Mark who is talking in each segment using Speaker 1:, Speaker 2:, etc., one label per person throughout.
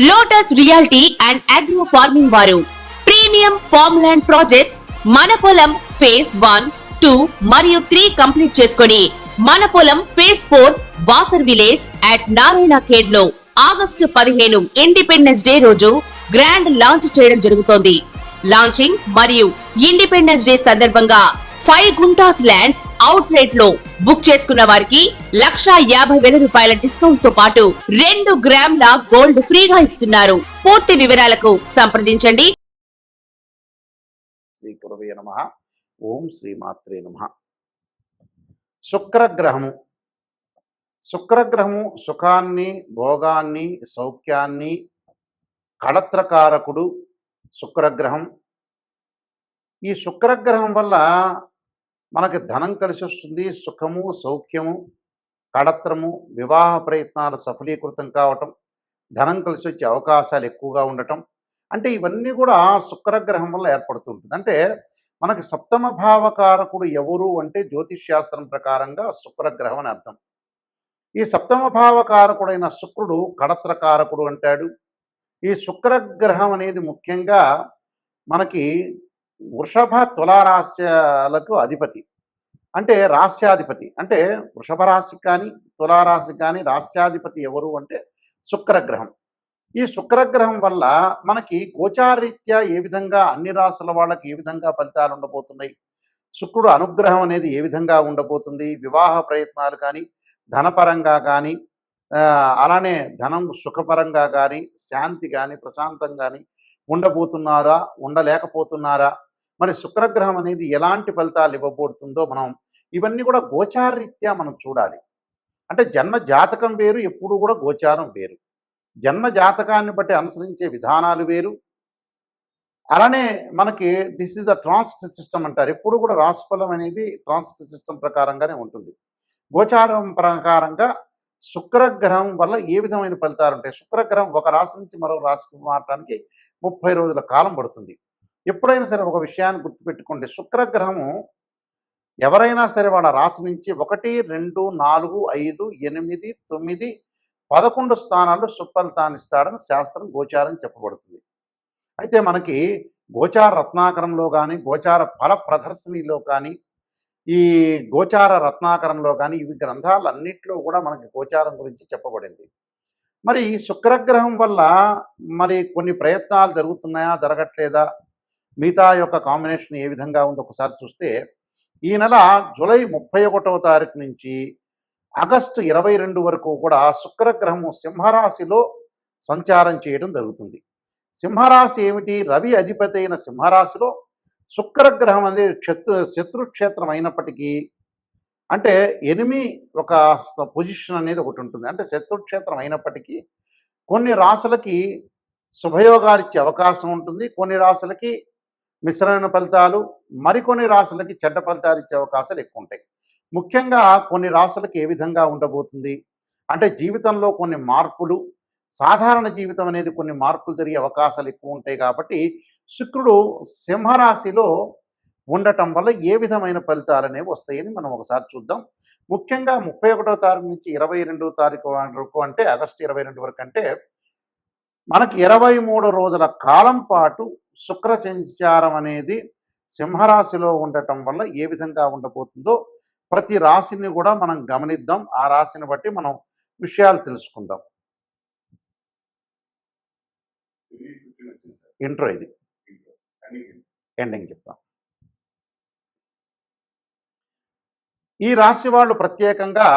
Speaker 1: Lotus reality and agro farming వారు premium farm land projects మన పొలం ఫేజ్ 1, 2 మరియు 3 కంప్లీట్ చేసుకొని మన పొలం phase 4 Wasar village at Narayana Khed లో ఆగస్టు 15 ఇండిపెండెన్స్ డే రోజు గ్రాండ్ లాంచ్ చేయడం జరుగుతోంది. లాంచింగ్ మరియు ఇండిపెండెన్స్ డే సందర్భంగా 5 గుంటాస్ ల్యాండ్ అవుట్ రేట్ లో బుక్ చేసుకున్న వారికి 1,50,000 రూపాయల డిస్కౌంట్ తో పాటు 2 గ్రాముల గోల్డ్ ఫ్రీగా ఇస్తున్నారు. పూర్తి వివరాలకు సంప్రదించండి.
Speaker 2: శ్రీ గురవే నమః. ఓం శ్రీ మాత్రే నమః. శుక్రగ్రహము సుఖాన్ని, భోగాన్ని, సౌఖ్యాన్ని కళత్రకారకుడు శుక్రగ్రహం. ఈ శుక్రగ్రహం వల్ల మనకి ధనం కలిసి వస్తుంది, సుఖము, సౌఖ్యము, కళత్రము, వివాహ ప్రయత్నాలు సఫలీకృతం కావటం, ధనం కలిసి వచ్చే అవకాశాలు ఎక్కువగా ఉండటం, అంటే ఇవన్నీ కూడా శుక్రగ్రహం వల్ల ఏర్పడుతుంటుంది. అంటే మనకి సప్తమ భావకారకుడు ఎవరు అంటే జ్యోతిష్ శాస్త్రం ప్రకారంగా శుక్రగ్రహం అని అర్థం. ఈ సప్తమ భావకారకుడైన శుక్రుడు కళత్రకారకుడు అంటాడు. ఈ శుక్రగ్రహం అనేది ముఖ్యంగా మనకి వృషభ తులారాశ్యాలకు అధిపతి, అంటే రాస్యాధిపతి. అంటే వృషభ రాశి కానీ తులారాశి కానీ రాస్యాధిపతి ఎవరు అంటే శుక్రగ్రహం. ఈ శుక్రగ్రహం వల్ల మనకి గోచారరీత్యా ఏ విధంగా అన్ని రాశుల వాళ్ళకి ఏ విధంగా ఫలితాలు ఉండబోతున్నాయి, శుక్రుడు అనుగ్రహం అనేది ఏ విధంగా ఉండబోతుంది, వివాహ ప్రయత్నాలు కానీ ధనపరంగా కానీ అలానే ధనం సుఖపరంగా కానీ శాంతి కానీ ప్రశాంతం కానీ ఉండబోతున్నారా, ఉండలేకపోతున్నారా, మరి శుక్రగ్రహం అనేది ఎలాంటి ఫలితాలు ఇవ్వబోతుందో మనం ఇవన్నీ కూడా గోచారరీత్యా మనం చూడాలి. అంటే జన్మ జాతకం వేరు, ఎప్పుడు కూడా గోచారం వేరు. జన్మ జాతకాన్ని బట్టి అనుసరించే విధానాలు వేరు. అలానే మనకి this is the transcript system అంటారు. ఎప్పుడు కూడా రాశిఫలం అనేది ట్రాన్స్క్రిప్ట్ సిస్టమ్ ప్రకారంగానే ఉంటుంది. గోచారం ప్రకారంగా శుక్రగ్రహం వల్ల ఏ విధమైన ఫలితాలు ఉంటాయి. శుక్రగ్రహం ఒక రాశి నుంచి మరో రాశికి మారడానికి 30 రోజుల కాలం పడుతుంది. ఎప్పుడైనా సరే ఒక విషయాన్ని గుర్తుపెట్టుకోండి, శుక్రగ్రహము ఎవరైనా సరే వాళ్ళ రాశి నుంచి 1, 2, 4, 5, 8, 9, 11 స్థానాల్లో సుఫలితాన్ని ఇస్తాడని శాస్త్రం గోచారం చెప్పబడుతుంది. అయితే మనకి గోచార రత్నాకరంలో కానీ గోచార ఫల ప్రదర్శనలో కానీ ఈ గోచార రత్నాకరంలో కానీ ఇవి గ్రంథాలన్నింటిలో కూడా మనకి గోచారం గురించి చెప్పబడింది. మరి ఈ శుక్రగ్రహం వల్ల మరి కొన్ని ప్రయత్నాలు జరుగుతున్నాయా, జరగట్లేదా, మిగతా యొక్క కాంబినేషన్ ఏ విధంగా ఉందో ఒకసారి చూస్తే, ఈ నెల జూలై 31వ తారీఖు నుంచి ఆగస్టు 22 వరకు కూడా శుక్రగ్రహము సింహరాశిలో సంచారం చేయడం జరుగుతుంది. సింహరాశి ఏమిటి? రవి అధిపతి అయిన సింహరాశిలో శుక్రగ్రహం అనేది శత్రుక్షేత్రం అయినప్పటికీ, అంటే ఎనిమి ఒక పొజిషన్ అనేది ఒకటి ఉంటుంది. అంటే శత్రుక్షేత్రం అయినప్పటికీ కొన్ని రాశులకి శుభయోగాలు ఇచ్చే అవకాశం ఉంటుంది, కొన్ని రాశులకి మిశ్రమైన ఫలితాలు, మరికొన్ని రాశులకి చెడ్డ ఫలితాలు ఇచ్చే అవకాశాలు ఎక్కువ ఉంటాయి. ముఖ్యంగా కొన్ని రాశులకి ఏ విధంగా ఉండబోతుంది అంటే జీవితంలో కొన్ని మార్పులు, సాధారణ జీవితం అనేది కొన్ని మార్పులు జరిగే అవకాశాలు ఎక్కువ ఉంటాయి. కాబట్టి శుక్రుడు సింహరాశిలో ఉండటం వల్ల ఏ విధమైన ఫలితాలు అనేవి వస్తాయని మనం ఒకసారి చూద్దాం. ముఖ్యంగా 31వ తారీఖు నుంచి 22వ తారీఖు వరకు, అంటే ఆగస్టు 22 వరకు, అంటే మనకి 23 రోజుల కాలం పాటు శుక్ర సంచారం అనేది సింహరాశిలో ఉండటం వల్ల ఏ విధంగా ఉండబోతుందో ప్రతి రాశిని కూడా మనం గమనిద్దాం. ఆ రాశిని బట్టి మనం విషయాలు తెలుసుకుందాం. ఇంట్రో ఇది, ఎండింగ్ చెప్తాం. ఈ రాశి వాళ్ళు ప్రత్యేకంగా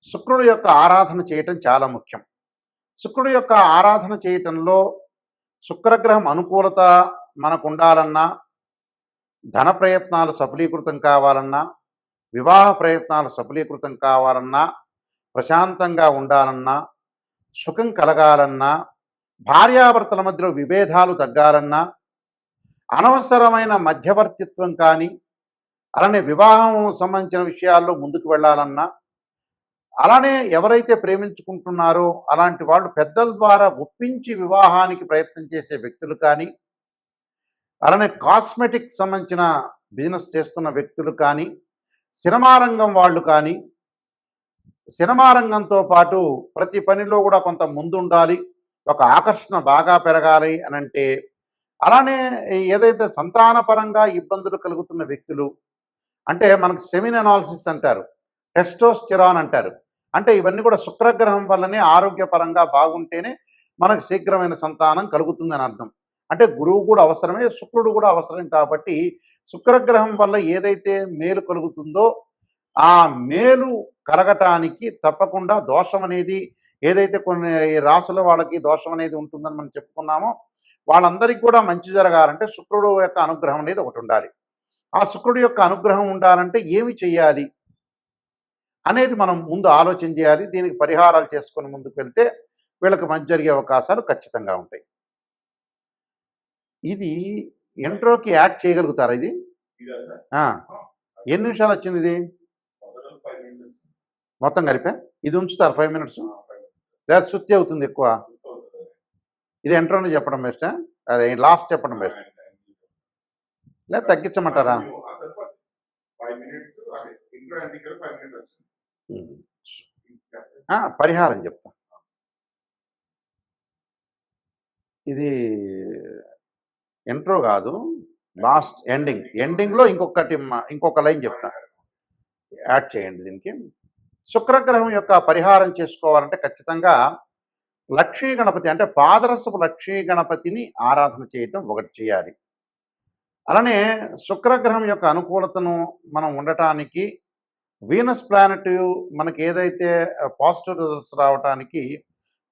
Speaker 2: శుక్రుడు యొక్క ఆరాధన చేయటం చాలా ముఖ్యం. శుక్రుడు యొక్క ఆరాధన చేయటంలో శుక్రగ్రహం అనుకూలత మనకు ఉండాలన్నా, ధన ప్రయత్నాలు సఫలీకృతం కావాలన్నా, వివాహ ప్రయత్నాలు సఫలీకృతం కావాలన్నా, ప్రశాంతంగా ఉండాలన్నా, సుఖం కలగాలన్నా, భార్యాభర్తల మధ్యలో విభేదాలు తగ్గాలన్నా, అనవసరమైన మధ్యవర్తిత్వం కానీ, అలానే వివాహం సంబంధించిన విషయాల్లో ముందుకు వెళ్ళాలన్నా, అలానే ఎవరైతే ప్రేమించుకుంటున్నారో అలాంటి వాళ్ళు పెద్దల ద్వారా ఒప్పించి వివాహానికి ప్రయత్నం చేసే వ్యక్తులు కానీ, అలానే కాస్మెటిక్ సంబంధించిన బిజినెస్ చేస్తున్న వ్యక్తులు కానీ, సినిమా రంగం వాళ్ళు కానీ, సినిమా రంగంతో పాటు ప్రతి పనిలో కూడా కొంత ముందుండాలి, ఒక ఆకర్షణ బాగా పెరగాలి అని అంటే, అలానే ఏదైతే సంతానపరంగా ఇబ్బందులు కలుగుతున్న వ్యక్తులు, అంటే మనకు సెమిన్ అనాలిసిస్ అంటారు, టెస్టోస్టెరాన్ అంటారు. అంటే ఇవన్నీ కూడా శుక్రగ్రహం వల్లనే ఆరోగ్యపరంగా బాగుంటేనే మనకు శీఘ్రమైన సంతానం కలుగుతుందని అర్థం. అంటే గురువు కూడా అవసరమే, శుక్రుడు కూడా అవసరం కాబట్టి శుక్రగ్రహం వల్ల ఏదైతే మేలు కలుగుతుందో ఆ మేలు కలగటానికి తప్పకుండా దోషం అనేది, ఏదైతే కొన్ని రాసుల వాళ్ళకి దోషం అనేది ఉంటుందని మనం చెప్పుకున్నామో వాళ్ళందరికీ కూడా మంచి జరగాలంటే శుక్రుడు యొక్క అనుగ్రహం అనేది ఒకటి ఉండాలి. ఆ శుక్రుడి యొక్క అనుగ్రహం ఉండాలంటే ఏమి చేయాలి అనేది మనం ముందు ఆలోచన చేయాలి. దీనికి పరిహారాలు చేసుకొని ముందుకు వెళ్తే వీళ్ళకి మంచి జరిగే అవకాశాలు ఖచ్చితంగా ఉంటాయి. ఇది ఇంట్రోకి యాడ్ చేయగలుగుతారా ఇది? ఎన్ని నిమిషాలు వచ్చింది ఇది మొత్తం కలిపే? ఇది ఉంచుతారు 5 మినిట్స్ లేదా సుత్తి అవుతుంది ఎక్కువ? ఇది ఇంట్రోని చెప్పడం బెస్టా, అదే లాస్ట్ చెప్పడం బెస్ట్ లేదా తగ్గించమంటారా? పరిహారం చెప్తా. ఇది ఇంట్రో కాదు, లాస్ట్ ఎండింగ్లో ఇంకొక లైన్ చెప్తా, యాడ్ చేయండి దీనికి. శుక్రగ్రహం యొక్క పరిహారం చేసుకోవాలంటే ఖచ్చితంగా లక్ష్మీ గణపతి అంటే పాదరసపు లక్ష్మీ గణపతిని ఆరాధన చేయటం ఒకటి చేయాలి. అలానే శుక్రగ్రహం యొక్క అనుకూలతను మనం ఉండటానికి వీనస్ ప్లానెట్ మనకి ఏదైతే పాజిటివ్ రిజల్ట్స్ రావడానికి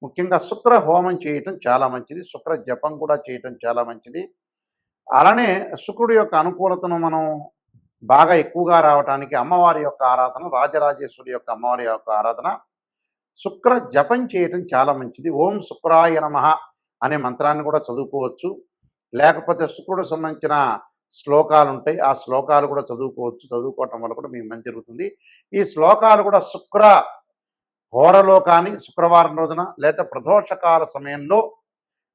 Speaker 2: ముఖ్యంగా శుక్ర హోమం చేయటం చాలా మంచిది, శుక్ర జపం కూడా చేయటం చాలా మంచిది. అలానే శుక్రుడి యొక్క అనుకూలతను మనం బాగా ఎక్కువగా రావడానికి అమ్మవారి యొక్క ఆరాధన, రాజరాజేశ్వరి యొక్క అమ్మవారి యొక్క ఆరాధన, శుక్ర జపం చేయటం చాలా మంచిది. ఓం శుక్రాయ నమః అనే మంత్రాన్ని కూడా చదువుకోవచ్చు, లేకపోతే శుక్రుడు సంబంధించిన శ్లోకాలు ఉంటాయి, ఆ శ్లోకాలు కూడా చదువుకోవచ్చు. చదువుకోవటం వల్ల కూడా మీకు మంచి జరుగుతుంది. ఈ శ్లోకాలు కూడా శుక్ర హోరలో కానీ శుక్రవారం రోజున లేదా ప్రదోషకాల సమయంలో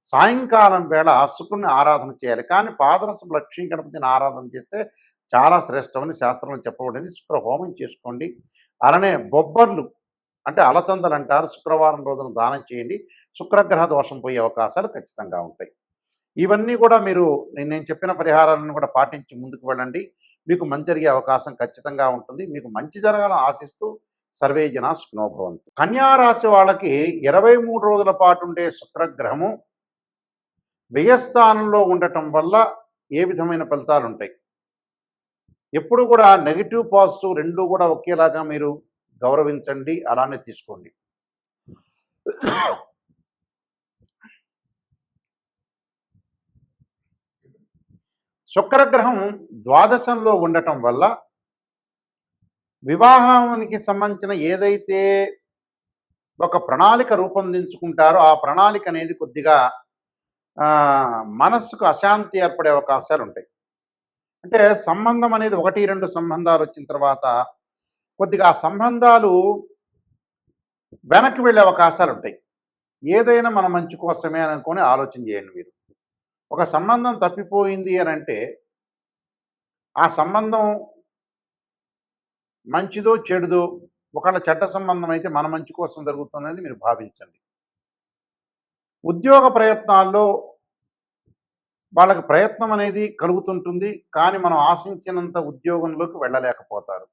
Speaker 2: సాయంకాలం వేళ శుక్రుని ఆరాధన చేయాలి. కానీ పాదరసం లక్ష్మీ గణపతిని ఆరాధన చేస్తే చాలా శ్రేష్టమని శాస్త్రంలో చెప్పబడింది. శుక్ర హోమం చేసుకోండి. అలానే బొబ్బర్లు అంటే అలచందలు అంటారు, శుక్రవారం రోజున దానం చేయండి. శుక్రగ్రహ దోషం పోయే అవకాశాలు ఖచ్చితంగా ఉంటాయి. ఇవన్నీ కూడా మీరు నేను చెప్పిన పరిహారాలను కూడా పాటించి ముందుకు వెళ్ళండి, మీకు మంచి జరిగే అవకాశం ఖచ్చితంగా ఉంటుంది. మీకు మంచి జరగాలని ఆశిస్తూ సర్వే జనా సుఖినో భవంతు. కన్యారాశి వాళ్ళకి 23 రోజుల పాటు ఉండే శుక్రగ్రహము వ్యయస్థానంలో ఉండటం వల్ల ఏ విధమైన ఫలితాలు ఉంటాయి? ఎప్పుడు కూడా నెగిటివ్ పాజిటివ్ రెండు కూడా ఒకేలాగా మీరు గౌరవించండి, అలానే తీసుకోండి. శుక్రగ్రహం ద్వాదశంలో ఉండటం వల్ల వివాహానికి సంబంధించిన ఏదైతే ఒక ప్రణాళిక రూపొందించుకుంటారో ఆ ప్రణాళిక అనేది కొద్దిగా మనస్సుకు అశాంతి ఏర్పడే అవకాశాలు ఉంటాయి. అంటే సంబంధం అనేది 1-2 సంబంధాలు వచ్చిన తర్వాత కొద్దిగా ఆ సంబంధాలు వెనక్కి వెళ్ళే అవకాశాలు ఉంటాయి. ఏదైనా మన మంచి కోసమే అనుకొని ఆలోచన చేయండి. మీరు ఒక సంబంధం తప్పిపోయింది అని అంటే ఆ సంబంధం మంచిదో చెడుదో, ఒకళ్ళ చెడ్డ సంబంధం అయితే మన మంచి కోసం జరుగుతుందని మీరు భావించండి. ఉద్యోగ ప్రయత్నాల్లో వాళ్ళకి ప్రయత్నం అనేది కలుగుతుంటుంది, కానీ మనం ఆశించినంత ఉద్యోగంలోకి వెళ్ళలేకపోతారు.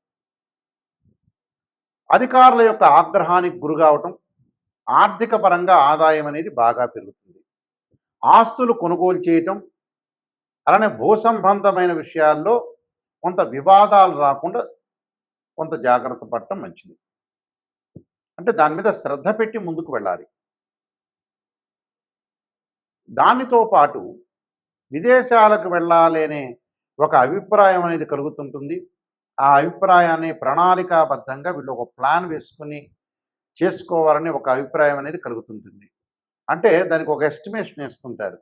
Speaker 2: అధికారుల యొక్క ఆగ్రహానికి గురి కావటం, ఆర్థిక పరంగా ఆదాయం అనేది బాగా పెరుగుతుంది. ఆస్తులు కొనుగోలు చేయటం, అలానే భూ సంబంధమైన విషయాల్లో కొంత వివాదాలు రాకుండా కొంత జాగ్రత్త పడటం మంచిది. అంటే దాని మీద శ్రద్ధ పెట్టి ముందుకు వెళ్ళాలి. దానితో పాటు విదేశాలకు వెళ్ళాలి అనే ఒక అభిప్రాయం అనేది కలుగుతుంటుంది. ఆ అభిప్రాయాన్ని ప్రణాళికాబద్ధంగా వీళ్ళు ఒక ప్లాన్ వేసుకుని చేసుకోవాలని ఒక అభిప్రాయం అనేది కలుగుతుంటుంది. అంటే దానికి ఒక ఎస్టిమేషన్ వేస్తుంటారు.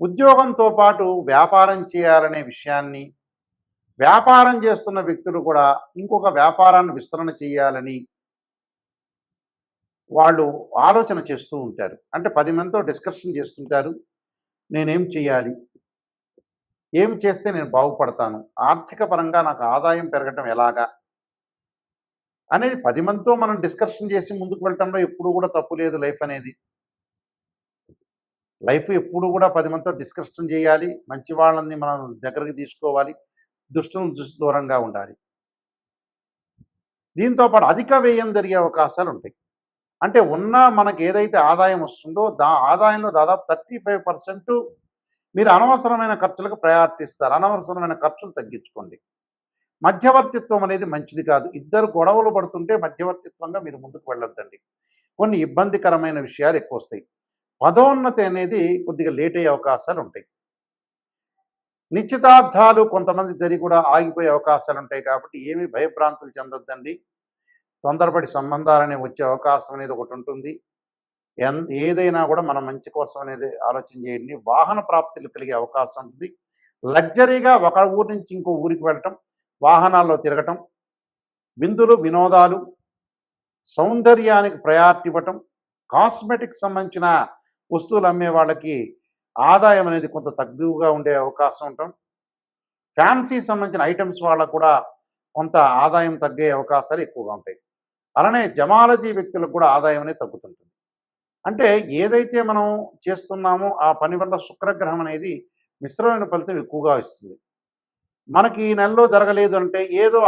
Speaker 2: ఉద్యోగంతో పాటు వ్యాపారం చేయాలనే విషయాన్ని, వ్యాపారం చేస్తున్న వ్యక్తులు కూడా ఇంకొక వ్యాపారాన్ని విస్తరణ చేయాలని వాళ్ళు ఆలోచన చేస్తూ ఉంటారు. అంటే 10 మందితో డిస్కషన్ చేస్తుంటారు. నేనేం చేయాలి, ఏం చేస్తే నేను బాగుపడతాను, ఆర్థిక పరంగా నాకు ఆదాయం పెరగటం ఎలాగా అనేది 10 మందితో మనం డిస్కషన్ చేసి ముందుకు వెళ్ళటంలో ఎప్పుడు కూడా తప్పు లేదు. లైఫ్ అనేది లైఫ్ ఎప్పుడు కూడా 10 మందితో డిస్కషన్ చేయాలి, మంచి వాళ్ళని మనం దగ్గరికి తీసుకోవాలి, దుష్టులను చూసి దూరంగా ఉండాలి. దీంతో పాటు అధిక వ్యయం జరిగే అవకాశాలు ఉంటాయి. అంటే ఉన్న మనకి ఏదైతే ఆదాయం వస్తుందో ఆదాయంలో దాదాపు 35% మీరు అనవసరమైన ఖర్చులకు ప్రయారిటీ ఇస్తారు. అనవసరమైన ఖర్చులు తగ్గించుకోండి. మధ్యవర్తిత్వం అనేది మంచిది కాదు. ఇద్దరు గొడవలు పడుతుంటే మధ్యవర్తిత్వంగా మీరు ముందుకు వెళ్ళొద్దండి. కొన్ని ఇబ్బందికరమైన విషయాలు ఎక్కువ వస్తాయి. పదోన్నతి అనేది కొద్దిగా లేట్ అయ్యే అవకాశాలు ఉంటాయి. నిశ్చితార్థాలు కొంతమంది జరిగి కూడా ఆగిపోయే అవకాశాలు ఉంటాయి. కాబట్టి ఏమీ భయభ్రాంతులు చెందొద్దండి. తొందరపడి సంబంధాలనే వచ్చే అవకాశం అనేది ఒకటి ఉంటుంది. ఏదైనా కూడా మన మంచి కోసం అనేది ఆలోచన చేయండి. వాహన ప్రాప్తులు కలిగే అవకాశం ఉంటుంది. లగ్జరీగా ఒక ఊరి నుంచి ఇంకో ఊరికి వెళ్ళటం, వాహనాల్లో తిరగటం, విందులు వినోదాలు, సౌందర్యానికి ప్రయారిటీ ఇవ్వటం, కాస్మెటిక్స్ సంబంధించిన వస్తువులు అమ్మే వాళ్ళకి ఆదాయం అనేది కొంత తక్కువగా ఉండే అవకాశం ఉండటం, ఫ్యాన్సీ సంబంధించిన ఐటమ్స్ వాళ్ళకు కూడా కొంత ఆదాయం తగ్గే అవకాశాలు ఎక్కువగా ఉంటాయి. అలానే జమాలజీ వ్యక్తులకు కూడా ఆదాయం అనేది తగ్గుతుంటుంది. అంటే ఏదైతే మనం చేస్తున్నామో ఆ పని వల్ల శుక్రగ్రహం అనేది మిశ్రమైన ఫలితం ఎక్కువగా ఇస్తుంది. మనకి ఈ నెలలో జరగలేదు అంటే ఏదో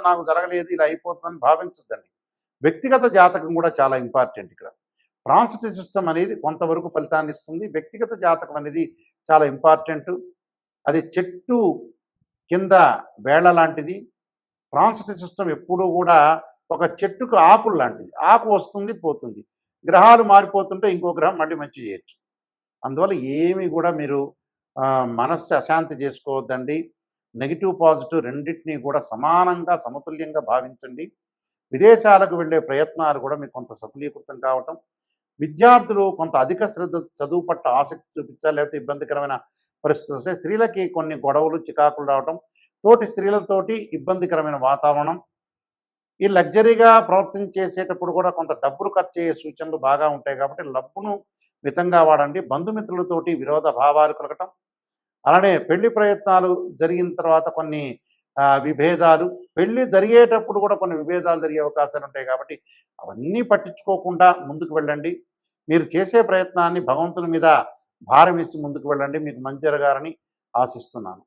Speaker 2: నాకు జరగలేదు ఇలా అయిపోతుందని భావించద్దండి. వ్యక్తిగత జాతకం కూడా చాలా ఇంపార్టెంట్ ఇక్కడ. ట్రాన్సిట్ సిస్టమ్ అనేది కొంతవరకు ఫలితాన్ని ఇస్తుంది. వ్యక్తిగత జాతకం అనేది చాలా ఇంపార్టెంట్. అది చెట్టు కింద వేళ లాంటిది. ట్రాన్సిట్ సిస్టమ్ ఎప్పుడూ కూడా ఒక చెట్టుకు ఆకులు లాంటిది. ఆకు వస్తుంది పోతుంది, గ్రహాలు మారిపోతుంటే ఇంకో గ్రహం మళ్ళీ మంచి చేయొచ్చు. అందువల్ల ఏమి కూడా మీరు మనస్సు అశాంతి చేసుకోవద్దండి. నెగిటివ్ పాజిటివ్ రెండింటినీ కూడా సమానంగా సమతుల్యంగా భావించండి. విదేశాలకు వెళ్ళే ప్రయత్నాలు కూడా మీకు కొంత సఫలీకృతం కావటం, విద్యార్థులు కొంత అధిక శ్రద్ధ చదువు పట్ల ఆసక్తి చూపించాలి, లేకపోతే ఇబ్బందికరమైన పరిస్థితులు వస్తాయి. స్త్రీలకి కొన్ని గొడవలు చికాకులు రావటం, తోటి స్త్రీలతోటి ఇబ్బందికరమైన వాతావరణం, ఈ లగ్జరీగా ప్రవర్తించేసేటప్పుడు కూడా కొంత డబ్బులు ఖర్చు అయ్యే సూచనలు బాగా ఉంటాయి. కాబట్టి డబ్బును మితంగా వాడండి. బంధుమిత్రులతోటి విరోధ భావాలు కలగటం, అలానే పెళ్లి ప్రయత్నాలు జరిగిన తర్వాత కొన్ని విభేదాలు, పెళ్లి జరిగేటప్పుడు కూడా కొన్ని విభేదాలు జరిగే అవకాశాలు ఉంటాయి. కాబట్టి అవన్నీ పట్టించుకోకుండా ముందుకు వెళ్ళండి. మీరు చేసే ప్రయత్నాన్ని భగవంతుని మీద భారం వేసి ముందుకు వెళ్ళండి. మీకు మంచి జరగాలని ఆశిస్తున్నాను.